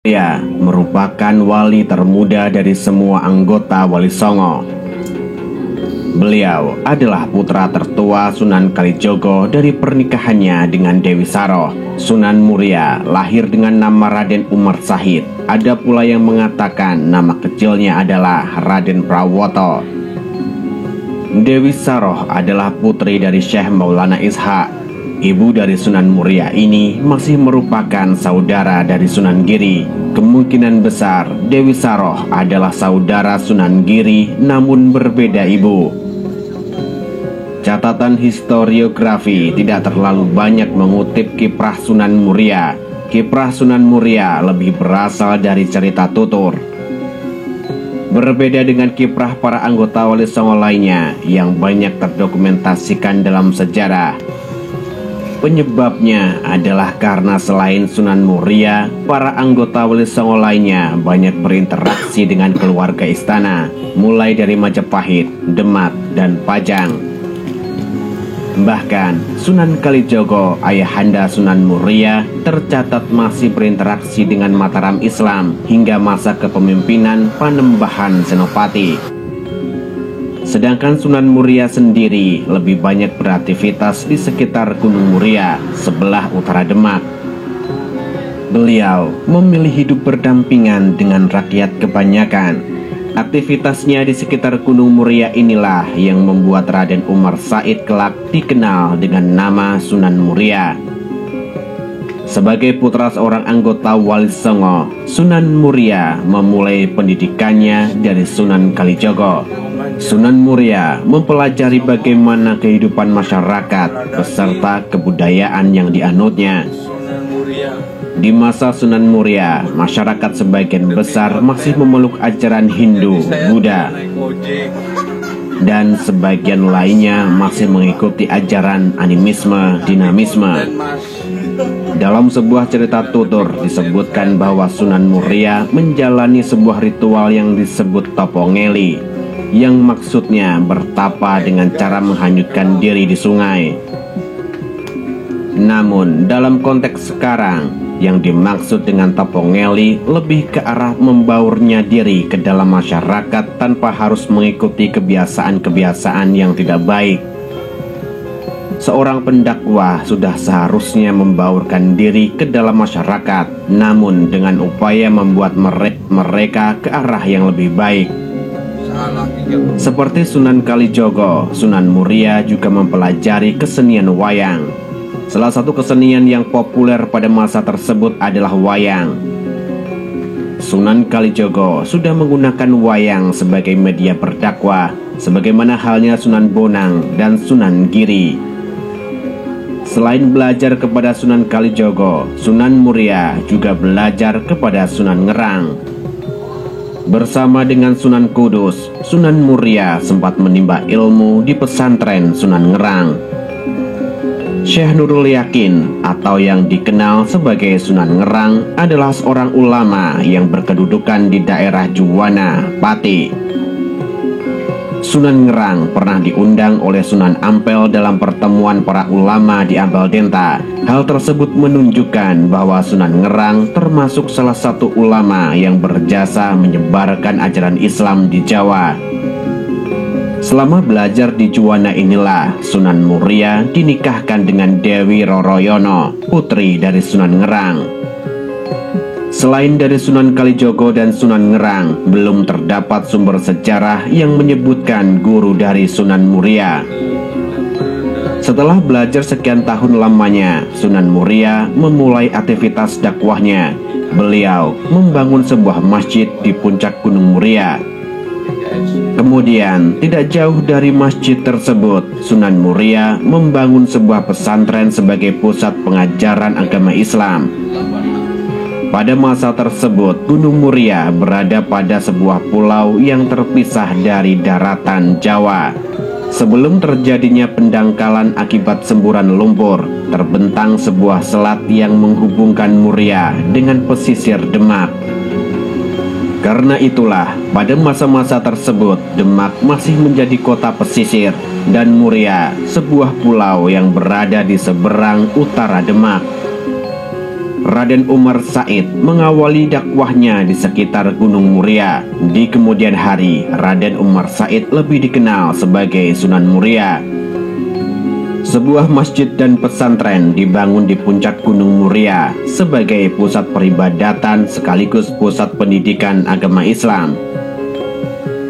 Muria merupakan wali termuda dari semua anggota Wali Songo. Beliau adalah putra tertua Sunan Kalijogo dari pernikahannya dengan Dewi Saroh. Sunan Muria lahir dengan nama Raden Umar Sahid. Ada pula yang mengatakan nama kecilnya adalah Raden Prawoto. Dewi Saroh adalah putri dari Syekh Maulana Ishaq. Ibu dari Sunan Muria ini masih merupakan saudara dari Sunan Giri. Kemungkinan besar Dewi Saroh adalah saudara Sunan Giri namun berbeda ibu. Catatan historiografi tidak terlalu banyak mengutip kiprah Sunan Muria. Kiprah Sunan Muria lebih berasal dari cerita tutur. Berbeda dengan kiprah para anggota Wali Songo lainnya yang banyak terdokumentasikan dalam sejarah. Penyebabnya adalah karena selain Sunan Muria, para anggota Wali Songo lainnya banyak berinteraksi dengan keluarga istana, mulai dari Majapahit, Demak, dan Pajang. Bahkan Sunan Kalijogo, ayahanda Sunan Muria, tercatat masih berinteraksi dengan Mataram Islam hingga masa kepemimpinan Panembahan Senopati. Sedangkan Sunan Muria sendiri lebih banyak beraktivitas di sekitar Gunung Muria, sebelah utara Demak. Beliau memilih hidup berdampingan dengan rakyat kebanyakan. Aktivitasnya di sekitar Gunung Muria inilah yang membuat Raden Umar Said kelak dikenal dengan nama Sunan Muria. Sebagai putra seorang anggota Wali Songo, Sunan Muria memulai pendidikannya dari Sunan Kalijogo. Sunan Muria mempelajari bagaimana kehidupan masyarakat beserta kebudayaan yang dianutnya. Di masa Sunan Muria, masyarakat sebagian besar masih memeluk ajaran Hindu, Buddha, dan sebagian lainnya masih mengikuti ajaran animisme, dinamisme. Dalam sebuah cerita tutur disebutkan bahwa Sunan Muria menjalani sebuah ritual yang disebut Topongeli, yang maksudnya bertapa dengan cara menghanyutkan diri di sungai. Namun dalam konteks sekarang, yang dimaksud dengan Topongeli lebih ke arah membaurnya diri ke dalam masyarakat tanpa harus mengikuti kebiasaan-kebiasaan yang tidak baik. Seorang pendakwah sudah seharusnya membaurkan diri ke dalam masyarakat, namun dengan upaya membuat mereka ke arah yang lebih baik. Seperti Sunan Kalijogo, Sunan Muria juga mempelajari kesenian wayang. Salah satu kesenian yang populer pada masa tersebut adalah wayang. Sunan Kalijogo sudah menggunakan wayang sebagai media berdakwah, sebagaimana halnya Sunan Bonang dan Sunan Giri. Selain belajar kepada Sunan Kalijogo, Sunan Muria juga belajar kepada Sunan Ngerang. Bersama dengan Sunan Kudus, Sunan Muria sempat menimba ilmu di pesantren Sunan Ngerang. Syekh Nurul Yakin atau yang dikenal sebagai Sunan Ngerang adalah seorang ulama yang berkedudukan di daerah Juwana, Pati. Sunan Ngerang pernah diundang oleh Sunan Ampel dalam pertemuan para ulama di Ampel Denta. Hal tersebut menunjukkan bahwa Sunan Ngerang termasuk salah satu ulama yang berjasa menyebarkan ajaran Islam di Jawa. Selama belajar di Juwana inilah Sunan Muria dinikahkan dengan Dewi Roroyono, putri dari Sunan Ngerang. Selain dari Sunan Kalijogo dan Sunan Ngerang, belum terdapat sumber sejarah yang menyebutkan guru dari Sunan Muria. Setelah belajar sekian tahun lamanya, Sunan Muria memulai aktivitas dakwahnya. Beliau membangun sebuah masjid di puncak Gunung Muria. Kemudian, tidak jauh dari masjid tersebut, Sunan Muria membangun sebuah pesantren sebagai pusat pengajaran agama Islam. Pada masa tersebut, Gunung Muria berada pada sebuah pulau yang terpisah dari daratan Jawa. Sebelum terjadinya pendangkalan akibat semburan lumpur, terbentang sebuah selat yang menghubungkan Muria dengan pesisir Demak. Karena itulah, pada masa-masa tersebut, Demak masih menjadi kota pesisir dan Muria sebuah pulau yang berada di seberang utara Demak. Raden Umar Said mengawali dakwahnya di sekitar Gunung Muria. Di kemudian hari, Raden Umar Said lebih dikenal sebagai Sunan Muria. Sebuah masjid dan pesantren dibangun di puncak Gunung Muria sebagai pusat peribadatan sekaligus pusat pendidikan agama Islam.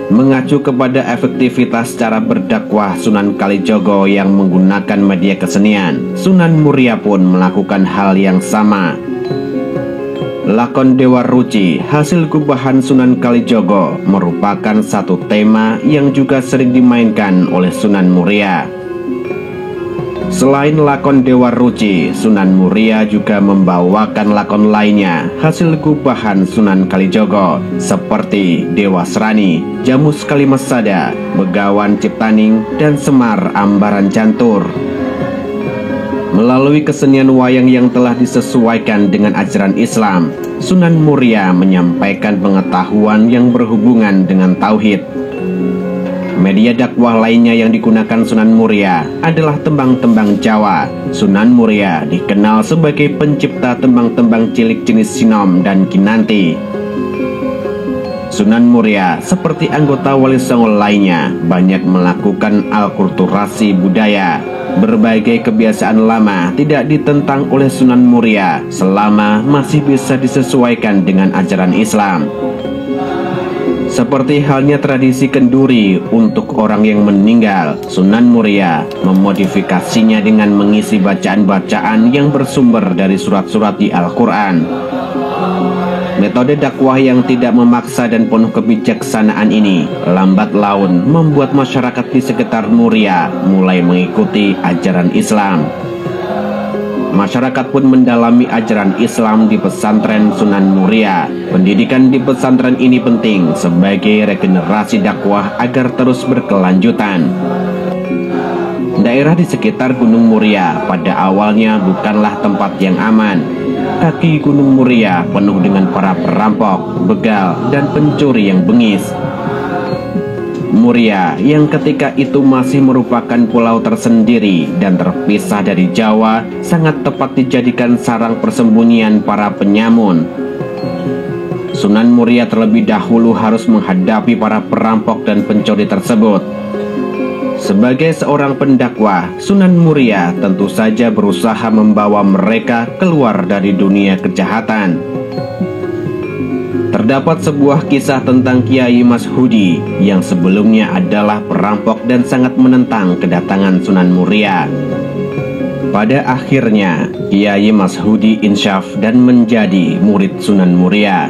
Mengacu kepada efektivitas cara berdakwah Sunan Kalijogo yang menggunakan media kesenian, Sunan Muria pun melakukan hal yang sama. Lakon Dewa Ruci, hasil gubahan Sunan Kalijogo, merupakan satu tema yang juga sering dimainkan oleh Sunan Muria. Selain lakon Dewa Ruci, Sunan Muria juga membawakan lakon lainnya hasil gubahan Sunan Kalijogo seperti Dewa Serani, Jamus Kalimasada, Begawan Ciptaning, dan Semar Ambaran Jantur. Melalui kesenian wayang yang telah disesuaikan dengan ajaran Islam, Sunan Muria menyampaikan pengetahuan yang berhubungan dengan tauhid. Media dakwah lainnya yang digunakan Sunan Muria adalah tembang-tembang Jawa. Sunan Muria dikenal sebagai pencipta tembang-tembang cilik jenis sinom dan kinanti. Sunan Muria seperti anggota Wali Songo lainnya banyak melakukan alkulturasi budaya. Berbagai kebiasaan lama tidak ditentang oleh Sunan Muria selama masih bisa disesuaikan dengan ajaran Islam. Seperti halnya tradisi kenduri untuk orang yang meninggal, Sunan Muria memodifikasinya dengan mengisi bacaan-bacaan yang bersumber dari surat-surat di Al-Quran. Metode dakwah yang tidak memaksa dan penuh kebijaksanaan ini lambat laun membuat masyarakat di sekitar Muria mulai mengikuti ajaran Islam. Masyarakat pun mendalami ajaran Islam di pesantren Sunan Muria. Pendidikan di pesantren ini penting sebagai regenerasi dakwah agar terus berkelanjutan. Daerah di sekitar Gunung Muria pada awalnya bukanlah tempat yang aman. Kaki Gunung Muria penuh dengan para perampok, begal, dan pencuri yang bengis. Muria yang ketika itu masih merupakan pulau tersendiri dan terpisah dari Jawa sangat tepat dijadikan sarang persembunyian para penyamun. Sunan Muria terlebih dahulu harus menghadapi para perampok dan pencuri tersebut. Sebagai seorang pendakwah, Sunan Muria tentu saja berusaha membawa mereka keluar dari dunia kejahatan. Terdapat sebuah kisah tentang Kiai Mashudi yang sebelumnya adalah perampok dan sangat menentang kedatangan Sunan Muria. Pada akhirnya, Kiai Mashudi insyaf dan menjadi murid Sunan Muria.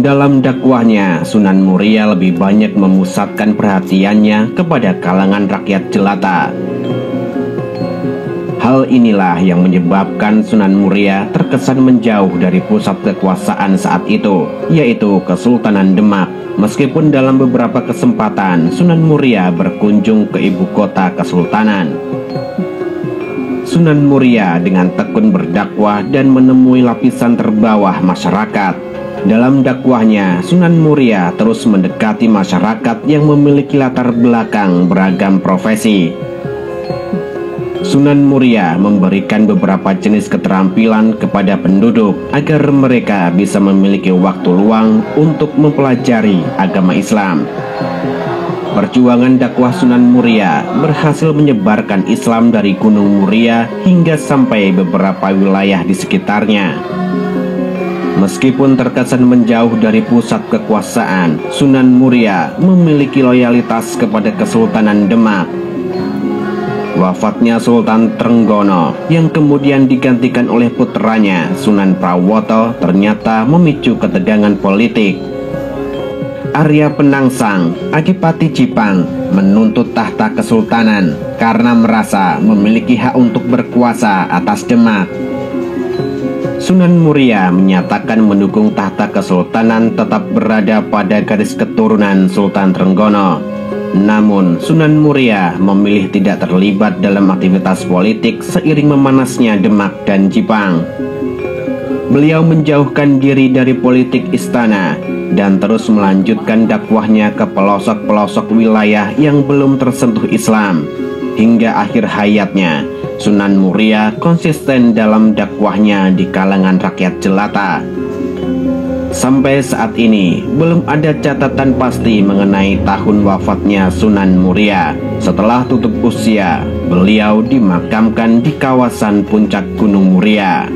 Dalam dakwahnya, Sunan Muria lebih banyak memusatkan perhatiannya kepada kalangan rakyat jelata. Hal inilah yang menyebabkan Sunan Muria terkesan menjauh dari pusat kekuasaan saat itu, yaitu Kesultanan Demak. Meskipun dalam beberapa kesempatan Sunan Muria berkunjung ke ibu kota kesultanan. Sunan Muria dengan tekun berdakwah dan menemui lapisan terbawah masyarakat. Dalam dakwahnya, Sunan Muria terus mendekati masyarakat yang memiliki latar belakang beragam profesi. Sunan Muria memberikan beberapa jenis keterampilan kepada penduduk agar mereka bisa memiliki waktu luang untuk mempelajari agama Islam. Perjuangan dakwah Sunan Muria berhasil menyebarkan Islam dari Gunung Muria hingga sampai beberapa wilayah di sekitarnya. Meskipun terkesan menjauh dari pusat kekuasaan, Sunan Muria memiliki loyalitas kepada Kesultanan Demak. Wafatnya Sultan Trenggono yang kemudian digantikan oleh putranya Sunan Prawoto ternyata memicu ketegangan politik. Arya Penangsang, Adipati Jipang, menuntut tahta kesultanan karena merasa memiliki hak untuk berkuasa atas Demak. Sunan Muria menyatakan mendukung tahta kesultanan tetap berada pada garis keturunan Sultan Trenggono. Namun, Sunan Muria memilih tidak terlibat dalam aktivitas politik seiring memanasnya Demak dan Jipang. Beliau menjauhkan diri dari politik istana dan terus melanjutkan dakwahnya ke pelosok-pelosok wilayah yang belum tersentuh Islam. Hingga akhir hayatnya, Sunan Muria konsisten dalam dakwahnya di kalangan rakyat jelata. Sampai saat ini, belum ada catatan pasti mengenai tahun wafatnya Sunan Muria. Setelah tutup usia, beliau dimakamkan di kawasan puncak Gunung Muria.